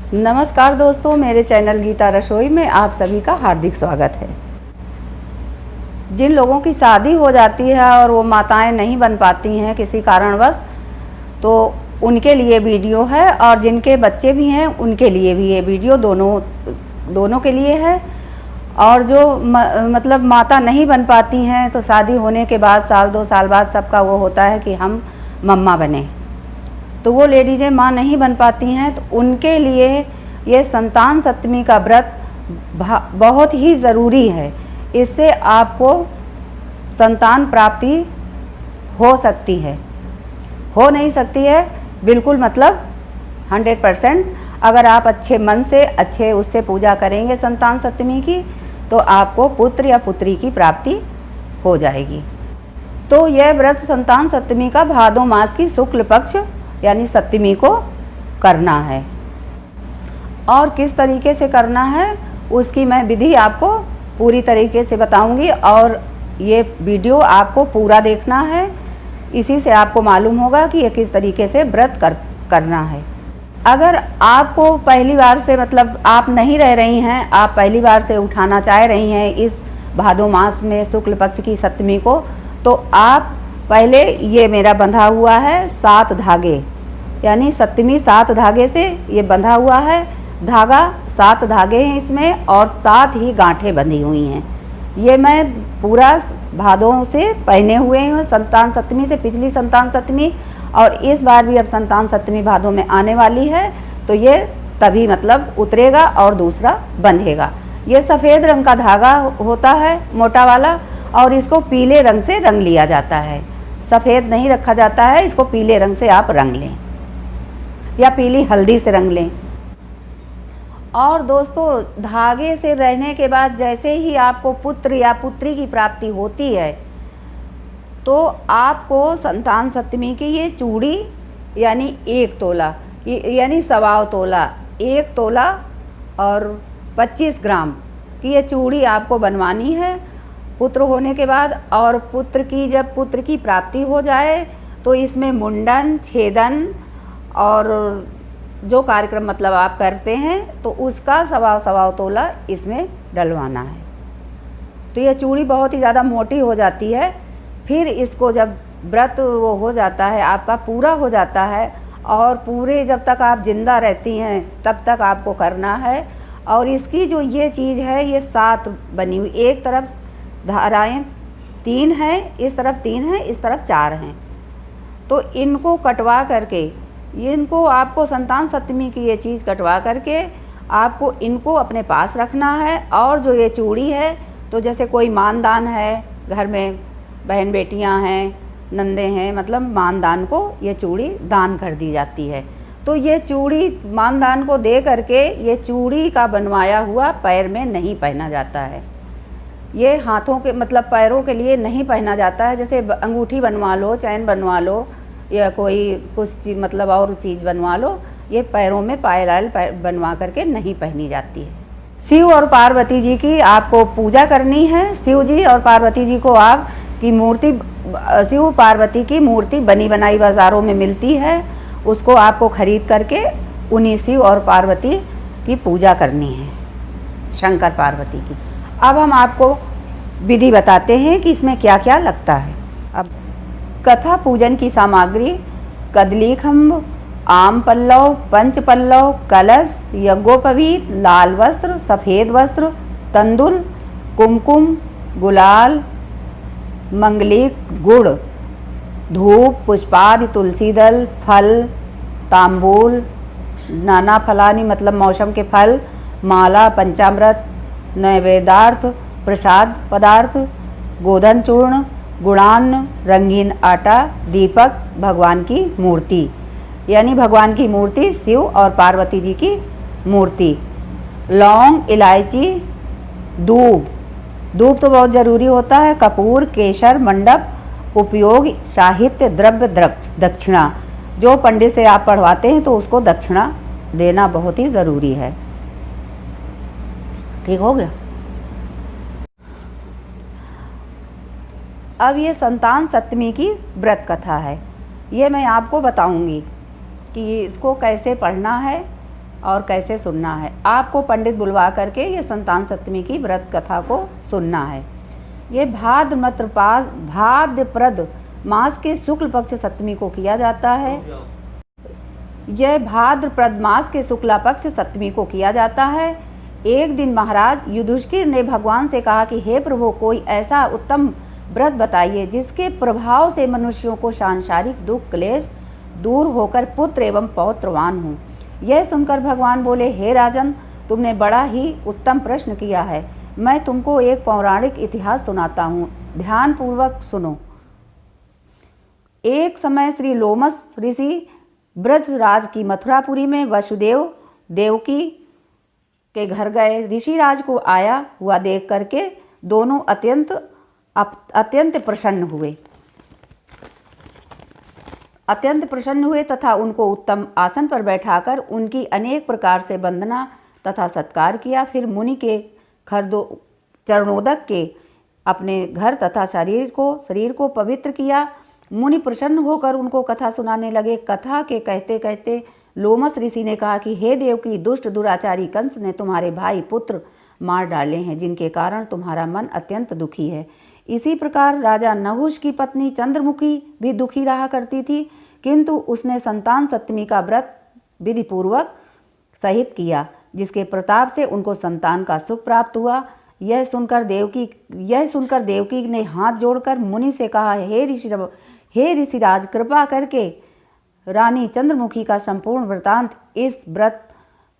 नमस्कार दोस्तों, मेरे चैनल गीता रसोई में आप सभी का हार्दिक स्वागत है। जिन लोगों की शादी हो जाती है और वो माताएं नहीं बन पाती हैं किसी कारणवश, तो उनके लिए वीडियो है, और जिनके बच्चे भी हैं उनके लिए भी ये वीडियो दोनों के लिए है। और जो मतलब माता नहीं बन पाती हैं, तो शादी होने के बाद साल 2 साल बाद सबका वो होता है कि हम मम्मा बने, तो वो लेडीज़ें माँ नहीं बन पाती हैं, तो उनके लिए ये संतान सप्तमी का व्रत बहुत ही ज़रूरी है। इससे आपको संतान प्राप्ति हो सकती है, हो नहीं सकती है बिल्कुल, मतलब 100%। अगर आप अच्छे मन से अच्छे उससे पूजा करेंगे संतान सप्तमी की, तो आपको पुत्र या पुत्री की प्राप्ति हो जाएगी। तो यह व्रत संतान सप्तमी का भादो मास की शुक्ल पक्ष यानी सप्तमी को करना है। और किस तरीके से करना है उसकी मैं विधि आपको पूरी तरीके से बताऊंगी, और ये वीडियो आपको पूरा देखना है। इसी से आपको मालूम होगा कि ये किस तरीके से व्रत करना है। अगर आपको पहली बार से, मतलब आप नहीं रह रही हैं, आप पहली बार से उठाना चाह रही हैं इस भादो मास में शुक्ल पक्ष की सप्तमी को, तो आप पहले ये मेरा बंधा हुआ है 7 धागे, यानी सप्तमी 7 धागे से ये बंधा हुआ है। धागा 7 धागे हैं इसमें, और 7 ही गांठें बंधी हुई हैं। ये मैं पूरा भादों से पहने हुए हैं, संतान सप्तमी से, पिछली संतान सप्तमी और इस बार भी अब संतान सप्तमी भादों में आने वाली है, तो ये तभी मतलब उतरेगा और दूसरा बंधेगा। ये सफ़ेद रंग का धागा होता है, मोटा वाला, और इसको पीले रंग से रंग लिया जाता है। सफ़ेद नहीं रखा जाता है, इसको पीले रंग से आप रंग लें या पीली हल्दी से रंग लें। और दोस्तों, धागे से रहने के बाद जैसे ही आपको पुत्र या पुत्री की प्राप्ति होती है, तो आपको संतान सप्तमी की ये चूड़ी यानी 1 तोला यानी 1.25 तोला, 1 तोला और 25 ग्राम की ये चूड़ी आपको बनवानी है पुत्र होने के बाद। और जब पुत्र की प्राप्ति हो जाए, तो इसमें मुंडन, छेदन और जो कार्यक्रम मतलब आप करते हैं, तो उसका 1.25 तोला इसमें डलवाना है। तो यह चूड़ी बहुत ही ज़्यादा मोटी हो जाती है। फिर इसको जब व्रत वो हो जाता है, आपका पूरा हो जाता है, और पूरे जब तक आप जिंदा रहती हैं तब तक आपको करना है। और इसकी जो ये चीज़ है, ये 7 बनी हुई, एक तरफ धाराएं 3 हैं, इस तरफ 3 हैं, इस तरफ 4 हैं। तो इनको कटवा करके, इनको आपको संतान सप्तमी की ये चीज़ कटवा करके आपको इनको अपने पास रखना है। और जो ये चूड़ी है, तो जैसे कोई मानदान है, घर में बहन बेटियां हैं, नंदे हैं, मतलब मानदान को ये चूड़ी दान कर दी जाती है। तो ये चूड़ी मानदान को दे करके, ये चूड़ी का बनवाया हुआ पैर में नहीं पहना जाता है। ये हाथों के मतलब पैरों के लिए नहीं पहना जाता है। जैसे अंगूठी बनवा लो, चैन बनवा लो, या कोई कुछ चीज़ मतलब और चीज़ बनवा लो, ये पैरों में पायराल बनवा करके नहीं पहनी जाती है। शिव और पार्वती जी की आपको पूजा करनी है। शिव जी और पार्वती जी को आप की मूर्ति, शिव पार्वती की मूर्ति बनी बनाई बाज़ारों में मिलती है, उसको आपको खरीद करके उन्हीं शिव और पार्वती की पूजा करनी है, शंकर पार्वती की। अब हम आपको विधि बताते हैं कि इसमें क्या क्या लगता है। अब कथा पूजन की सामग्री: कदली खम्भ, आम पल्लव, पंच पल्लव, कलश, यज्ञोपवीत, लाल वस्त्र, सफ़ेद वस्त्र, तंदुल, कुमकुम, गुलाल, मंगलिक, गुड़, धूप, पुष्पादि, तुलसी दल, फल, तांबूल, नाना फलानी मतलब मौसम के फल, माला, पंचामृत, नैवेद्यार्थ, प्रसाद पदार्थ, गोधन चूर्ण, गुड़ान्न, रंगीन आटा, दीपक, भगवान की मूर्ति यानी भगवान की मूर्ति, शिव और पार्वती जी की मूर्ति, लौंग, इलायची, दूब तो बहुत ज़रूरी होता है, कपूर, केसर, मंडप, उपयोग, साहित्य, द्रव्य, दक्षिणा। जो पंडित से आप पढ़वाते हैं तो उसको दक्षिणा देना बहुत ही ज़रूरी है। ठीक हो गया। अब ये संतान सप्तमी की व्रत कथा है, ये मैं आपको बताऊंगी कि इसको कैसे पढ़ना है और कैसे सुनना है। आपको पंडित बुलवा करके ये संतान सप्तमी की व्रत कथा को सुनना है। ये भाद्रप्रद मास के शुक्ल पक्ष सप्तमी को किया जाता है। यह भाद्रप्रद मास के शुक्ला पक्ष सप्तमी को किया जाता है। एक दिन महाराज युधिष्ठिर ने भगवान से कहा कि हे प्रभु, कोई ऐसा उत्तम व्रत बताइए जिसके प्रभाव से मनुष्यों को सांसारिक दुख क्लेश दूर होकर पुत्र एवं पौत्रवान हो। यह सुनकर भगवान बोले, हे राजन, तुमने बड़ा ही उत्तम प्रश्न किया है। मैं तुमको एक पौराणिक इतिहास सुनाता हूँ, ध्यान पूर्वक सुनो। एक समय श्री लोमस ऋषि ब्रजराज की मथुरापुरी में वसुदेव देवकी के घर गए। ऋषिराज को आया हुआ देख करके दोनों अत्यंत प्रसन्न हुए तथा उनको उत्तम आसन पर बैठाकर उनकी अनेक प्रकार से वंदना तथा सत्कार किया। फिर मुनि के चरणोदक के अपने घर तथा शरीर को पवित्र किया। मुनि प्रसन्न होकर उनको कथा सुनाने लगे। कथा के कहते कहते लोमस ऋषि ने कहा कि हे देव की दुष्ट दुराचारी कंस ने तुम्हारे भाई पुत्र मार डाले हैं, जिनके कारण तुम्हारा मन अत्यंत दुखी है। इसी प्रकार राजा नहुष की पत्नी चंद्रमुखी भी दुखी रहा करती थी, किंतु उसने संतान सप्तमी का व्रत विधि पूर्वक सहित किया, जिसके प्रताप से उनको संतान का सुख प्राप्त हुआ। यह सुनकर देवकी ने हाथ जोड़कर मुनि से कहा, हे ऋषिराज, कृपा करके रानी चंद्रमुखी का संपूर्ण वृतांत, इस व्रत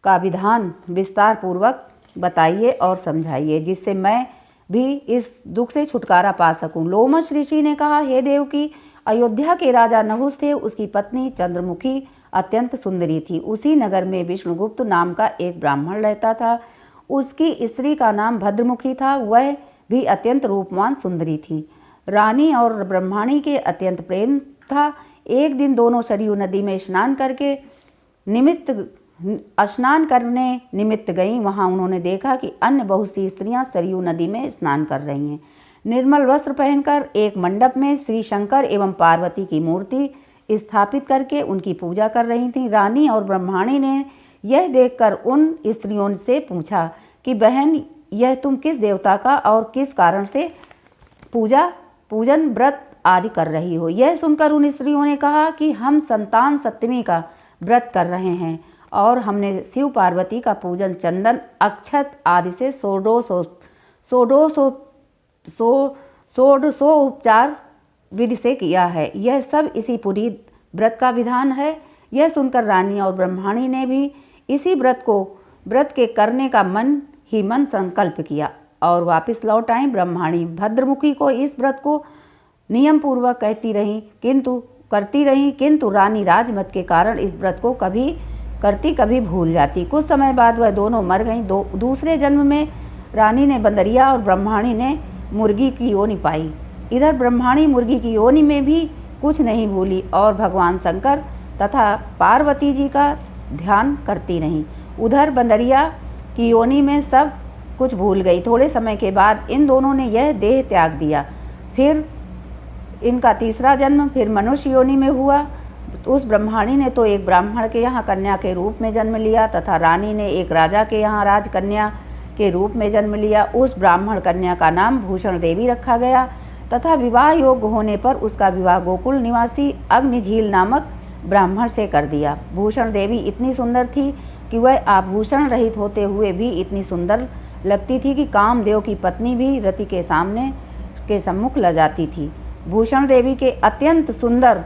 का विधान विस्तार पूर्वक बताइए और समझाइए, जिससे मैं भी इस दुख से छुटकारा पा सकूं। लोमस ऋषि ने कहा, हे देवकी, अयोध्या के राजा नहुष थे, उसकी पत्नी चंद्रमुखी अत्यंत सुंदरी थी। उसी नगर में विष्णुगुप्त नाम का एक ब्राह्मण रहता था। उसकी स्त्री का नाम भद्रमुखी था, वह भी अत्यंत रूपवान सुंदरी थी। रानी और ब्रह्माणी के अत्यंत प्रेम था। एक दिन दोनों सरयू नदी में स्नान करने निमित्त गईं। वहां उन्होंने देखा कि अन्य बहुत सी स्त्रियां सरयू नदी में स्नान कर रही हैं। निर्मल वस्त्र पहनकर एक मंडप में श्री शंकर एवं पार्वती की मूर्ति स्थापित करके उनकी पूजा कर रही थीं। रानी और ब्रह्माणी ने यह देखकर उन स्त्रियों से पूछा कि बहन, यह तुम किस देवता का और किस कारण से पूजन व्रत आदि कर रही हो। यह सुनकर उन स्त्रियों ने कहा कि हम संतान सप्तमी का व्रत कर रहे हैं और हमने शिव पार्वती का पूजन चंदन अक्षत आदि से षोडशोपचार विधि से किया है। यह सब इसी पूरी व्रत का विधान है। यह सुनकर रानी और ब्रह्माणी ने भी इसी व्रत के करने का मन ही मन संकल्प किया और वापस लौट आई। ब्रह्माणी भद्रमुखी को इस व्रत को नियम पूर्वक करती रही, किंतु रानी राजमत के कारण इस व्रत को कभी भूल जाती। कुछ समय बाद वह दोनों मर गईं। दूसरे जन्म में रानी ने बंदरिया और ब्रह्माणी ने मुर्गी की योनि पाई। इधर ब्रह्माणी मुर्गी की योनि में भी कुछ नहीं भूली और भगवान शंकर तथा पार्वती जी का ध्यान करती रहीं। उधर बंदरिया की योनि में सब कुछ भूल गई। थोड़े समय के बाद इन दोनों ने यह देह त्याग दिया। फिर इनका तीसरा जन्म फिर मनुष्य योनि में हुआ। उस ब्रह्माणी ने तो एक ब्राह्मण के यहाँ कन्या के रूप में जन्म लिया तथा रानी ने एक राजा के यहाँ राजकन्या के रूप में जन्म लिया। उस ब्राह्मण कन्या का नाम भूषण देवी रखा गया तथा विवाह योग्य होने पर उसका विवाह गोकुल निवासी अग्निझील नामक ब्राह्मण से कर दिया। भूषण देवी इतनी सुंदर थी कि वह आभूषण रहित होते हुए भी इतनी सुंदर लगती थी कि कामदेव की पत्नी भी रति के सम्मुख ल जाती थी। भूषण देवी के अत्यंत सुंदर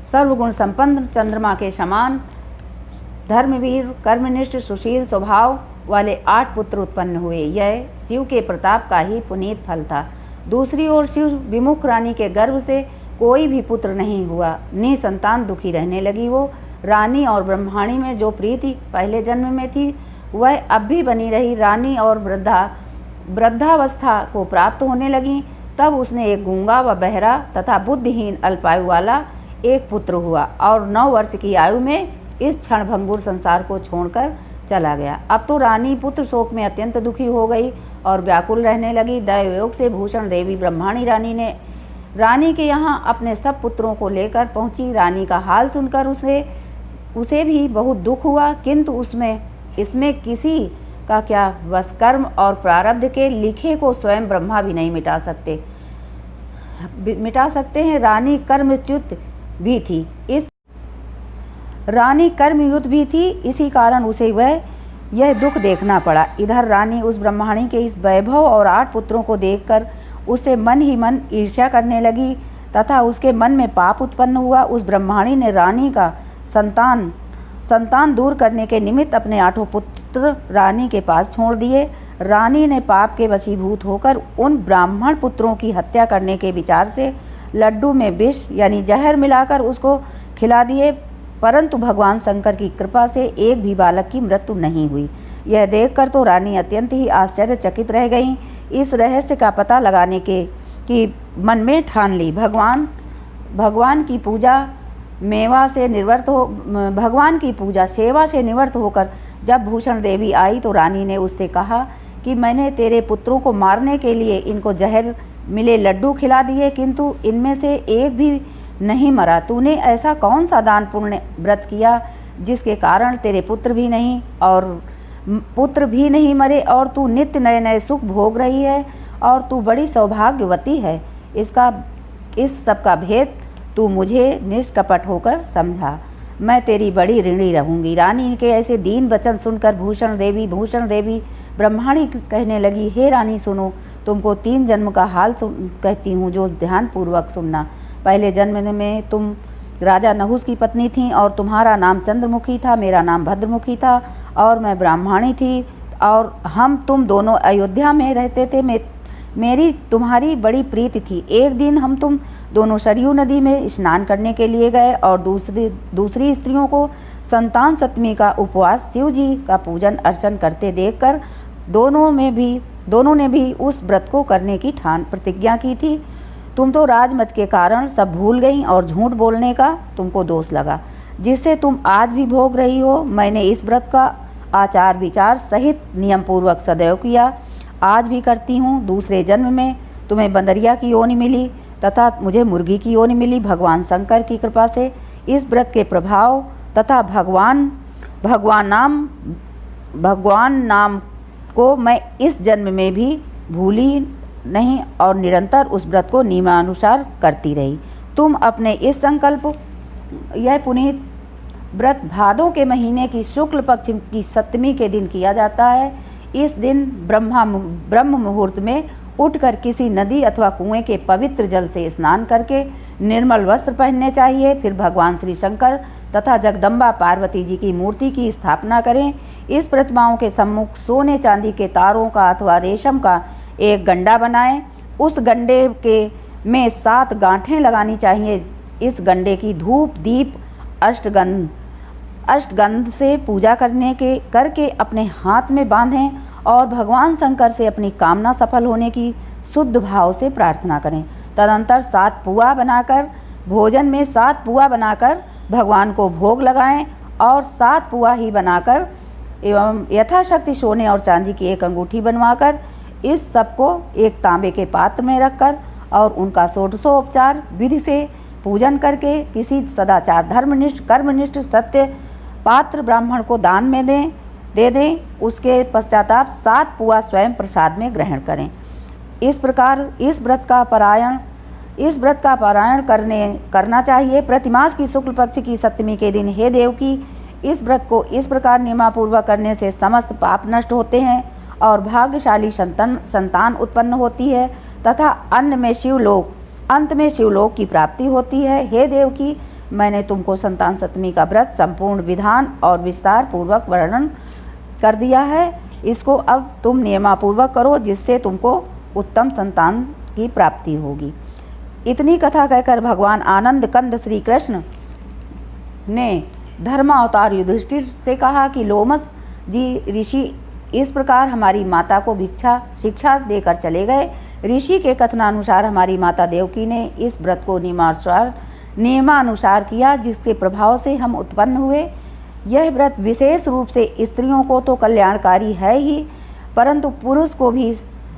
सर्वगुण संपन्न चंद्रमा के समान धर्मवीर कर्मनिष्ठ सुशील स्वभाव वाले 8 पुत्र उत्पन्न हुए। यह शिव के प्रताप का ही पुनीत फल था। दूसरी ओर शिव विमुख रानी के गर्भ से कोई भी पुत्र नहीं हुआ। निसंतान दुखी रहने लगी वो। रानी और ब्रह्माणी में जो प्रीति पहले जन्म में थी वह अब भी बनी रही। रानी और वृद्धावस्था को प्राप्त होने लगी। तब उसने एक गूंगा व बहरा तथा बुद्धिहीन अल्पायु वाला एक पुत्र हुआ और 9 वर्ष की आयु में इस क्षणभंगुर संसार को छोड़कर चला गया। अब तो रानी पुत्र शोक में अत्यंत दुखी हो गई और व्याकुल रहने लगी। दैवयोग से भूषण देवी ब्रह्माणी रानी के यहाँ अपने सब पुत्रों को लेकर पहुंची। रानी का हाल सुनकर उसे भी बहुत दुख हुआ, किंतु इसमें किसी का क्या बस। कर्म और प्रारब्ध के लिखे को स्वयं ब्रह्मा भी नहीं मिटा सकते हैं। रानी कर्मच्युत भी थी, रानी कर्मयुत भी थी, इसी कारण उसे यह दुख देखना पड़ा। इधर रानी उस ब्रह्माणी के इस वैभव और 8 पुत्रों को देखकर उससे मन ही मन ईर्ष्या करने लगी तथा उसके मन में पाप उत्पन्न हुआ। उस ब्रह्माणी ने रानी का संतान दूर करने के निमित्त अपने 8 पुत्र रानी के पास छोड़ दिए। रानी ने पाप के वशीभूत होकर उन ब्राह्मण पुत्रों की हत्या करने के विचार से लड्डू में विष यानी जहर मिलाकर उसको खिला दिए, परंतु भगवान शंकर की कृपा से एक भी बालक की मृत्यु नहीं हुई। यह देखकर तो रानी अत्यंत ही आश्चर्यचकित रह गईं। इस रहस्य का पता लगाने की मन में ठान ली। भगवान की पूजा सेवा से निवृत्त होकर जब भूषण देवी आई तो रानी ने उससे कहा कि मैंने तेरे पुत्रों को मारने के लिए इनको जहर मिले लड्डू खिला दिए, किंतु इनमें से एक भी नहीं मरा। तूने ऐसा कौन सा दान पुण्य व्रत किया जिसके कारण तेरे पुत्र भी नहीं मरे और तू नित्य नए नए सुख भोग रही है और तू बड़ी सौभाग्यवती है। इस सब का भेद तू मुझे निष्कपट होकर समझा। मैं तेरी बड़ी ऋणी रहूंगी। रानी के ऐसे दीन वचन सुनकर भूषण देवी ब्रह्माणी कहने लगी, हे रानी सुनो, तुमको 3 जन्म का हाल कहती हूँ जो ध्यानपूर्वक सुनना। पहले जन्म में तुम राजा नहुस की पत्नी थी और तुम्हारा नाम चंद्रमुखी था, मेरा नाम भद्रमुखी था और मैं ब्राह्मणी थी और तुम दोनों अयोध्या में रहते थे। मेरी तुम्हारी बड़ी प्रीति थी। एक दिन तुम दोनों सरयू नदी में स्नान करने के लिए गए और दूसरी स्त्रियों को संतान सप्तमी का उपवास शिव जी का पूजन अर्चन करते देखकर दोनों ने भी उस व्रत को करने की प्रतिज्ञा की थी। तुम तो राजमत के कारण सब भूल गई और झूठ बोलने का तुमको दोष लगा, जिससे तुम आज भी भोग रही हो। मैंने इस व्रत का आचार विचार सहित नियम पूर्वक सदैव किया, आज भी करती हूँ। दूसरे जन्म में तुम्हें बंदरिया की योनि मिली तथा मुझे मुर्गी की योनि मिली। भगवान शंकर की कृपा से इस व्रत के प्रभाव तथा भगवान नाम को मैं इस जन्म में भी भूली नहीं और निरंतर उस व्रत को नियमानुसार करती रही। तुम अपने इस संकल्प यह पुनीत व्रत भादों के महीने की शुक्ल पक्ष की सप्तमी के दिन किया जाता है। इस दिन ब्रह्म मुहूर्त में उठकर किसी नदी अथवा कुएं के पवित्र जल से स्नान करके निर्मल वस्त्र पहनने चाहिए। फिर भगवान श्री शंकर तथा जगदम्बा पार्वती जी की मूर्ति की स्थापना करें। इस प्रतिमाओं के सम्मुख सोने चांदी के तारों का अथवा रेशम का एक गंडा बनाएं। उस गंडे में 7 गांठें लगानी चाहिए। इस गंडे की धूप दीप अष्टगंध से पूजा करके अपने हाथ में बांधें और भगवान शंकर से अपनी कामना सफल होने की शुद्ध भाव से प्रार्थना करें। तदंतर 7 पुआ बनाकर भोजन में 7 पुआ बनाकर भगवान को भोग लगाएं और 7 पुआ ही बनाकर एवं यथाशक्ति सोने और चांदी की एक अंगूठी बनवाकर इस सबको एक तांबे के पात्र में रखकर और उनका षोडशोपचार विधि से पूजन करके किसी सदाचार धर्मनिष्ठ कर्मनिष्ठ सत्य पात्र ब्राह्मण को दान में दे दें। उसके पश्चाताप 7 पुआ स्वयं प्रसाद में ग्रहण करें। इस प्रकार इस व्रत का पारायण करना चाहिए। प्रतिमास की शुक्ल पक्ष की सप्तमी के दिन हे देवकी, इस व्रत को इस प्रकार नियमापूर्वक करने से समस्त पाप नष्ट होते हैं और भाग्यशाली संतान उत्पन्न होती है तथा अंत में शिवलोक की प्राप्ति होती है। हे देवकी, मैंने तुमको संतान सप्तमी का व्रत संपूर्ण विधान और विस्तार पूर्वक वर्णन कर दिया है। इसको अब तुम नियमापूर्वक करो, जिससे तुमको उत्तम संतान की प्राप्ति होगी। इतनी कथा कहकर भगवान आनंद कंद श्री कृष्ण ने धर्मावतार युधिष्ठिर से कहा कि लोमस जी ऋषि इस प्रकार हमारी माता को शिक्षा देकर चले गए। ऋषि के कथनानुसार हमारी माता देवकी ने इस व्रत को नियमानुसार किया, जिसके प्रभाव से हम उत्पन्न हुए। यह व्रत विशेष रूप से स्त्रियों को तो कल्याणकारी है ही, परंतु पुरुष को भी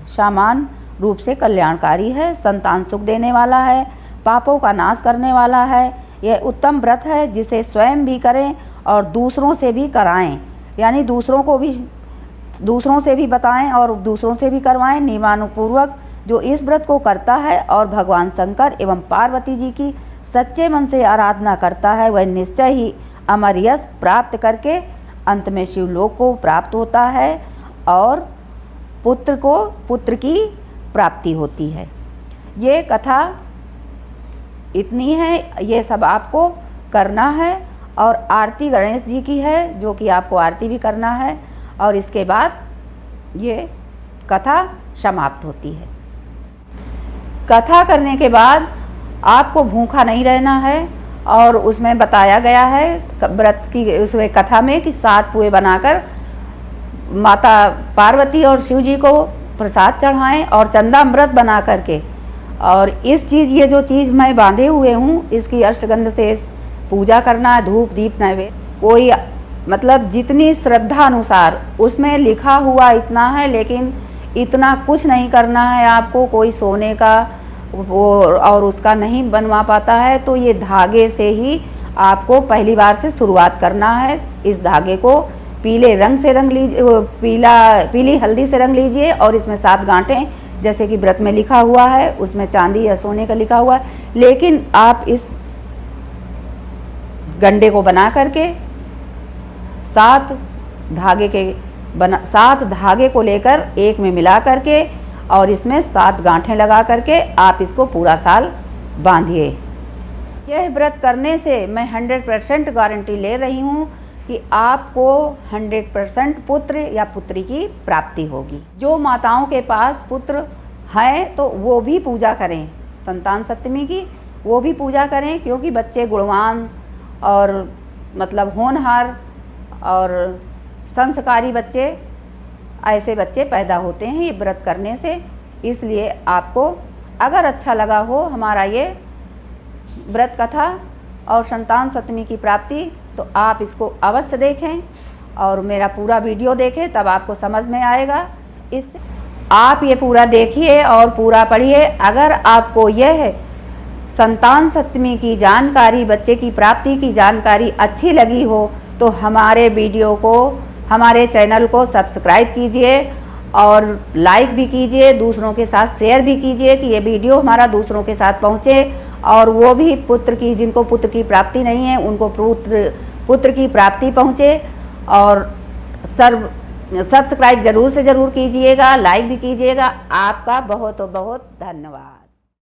समान रूप से कल्याणकारी है। संतान सुख देने वाला है, पापों का नाश करने वाला है। यह उत्तम व्रत है जिसे स्वयं भी करें और दूसरों से भी कराएं। यानी दूसरों से भी बताएं और दूसरों से भी करवाएं नियमानुपूर्वक। जो इस व्रत को करता है और भगवान शंकर एवं पार्वती जी की सच्चे मन से आराधना करता है, वह निश्चय ही अमर यश प्राप्त करके अंत में शिवलोक को प्राप्त होता है और पुत्र की प्राप्ति होती है। ये कथा इतनी है, ये सब आपको करना है। और आरती गणेश जी की है, जो कि आपको आरती भी करना है, और इसके बाद ये कथा समाप्त होती है। कथा करने के बाद आपको भूखा नहीं रहना है, और उसमें बताया गया है व्रत की उसमें कथा में कि 7 पुए बनाकर माता पार्वती और शिव जी को प्रसाद चढ़ाएं और चंदामृत बना करके। और ये जो चीज़ मैं बांधे हुए हूँ, इसकी अष्टगंध से पूजा करना है, धूप दीप नैवेद्य, कोई मतलब जितनी श्रद्धा अनुसार उसमें लिखा हुआ इतना है, लेकिन इतना कुछ नहीं करना है आपको। कोई सोने का वो और उसका नहीं बनवा पाता है, तो ये धागे से ही आपको पहली बार से शुरुआत करना है। इस धागे को पीले रंग से रंग लीजिए, पीली हल्दी से रंग लीजिए, और इसमें 7 गांठें जैसे कि व्रत में लिखा हुआ है, उसमें चांदी या सोने का लिखा हुआ है, लेकिन आप इस गंडे को बना करके 7 धागे को लेकर एक में मिला करके और इसमें 7 गांठें लगा करके आप इसको पूरा साल बांधिए। यह व्रत करने से मैं 100% गारंटी ले रही हूँ कि आपको 100% पुत्र या पुत्री की प्राप्ति होगी। जो माताओं के पास पुत्र हैं तो वो भी पूजा करें, संतान सप्तमी की वो भी पूजा करें, क्योंकि बच्चे गुणवान और मतलब होनहार और संस्कारी बच्चे, ऐसे बच्चे पैदा होते हैं ये व्रत करने से। इसलिए आपको अगर अच्छा लगा हो हमारा ये व्रत कथा और संतान सप्तमी की प्राप्ति, तो आप इसको अवश्य देखें और मेरा पूरा वीडियो देखें, तब आपको समझ में आएगा। इस आप ये पूरा देखिए और पूरा पढ़िए। अगर आपको यह संतान सप्तमी की जानकारी, बच्चे की प्राप्ति की जानकारी अच्छी लगी हो तो हमारे वीडियो को, हमारे चैनल को सब्सक्राइब कीजिए और लाइक भी कीजिए, दूसरों के साथ शेयर भी कीजिए कि ये वीडियो हमारा दूसरों के साथ पहुँचे और वो भी जिनको पुत्र की प्राप्ति नहीं है उनको पुत्र की प्राप्ति पहुँचे। और सब्सक्राइब ज़रूर से ज़रूर कीजिएगा, लाइक भी कीजिएगा। आपका बहुत बहुत धन्यवाद।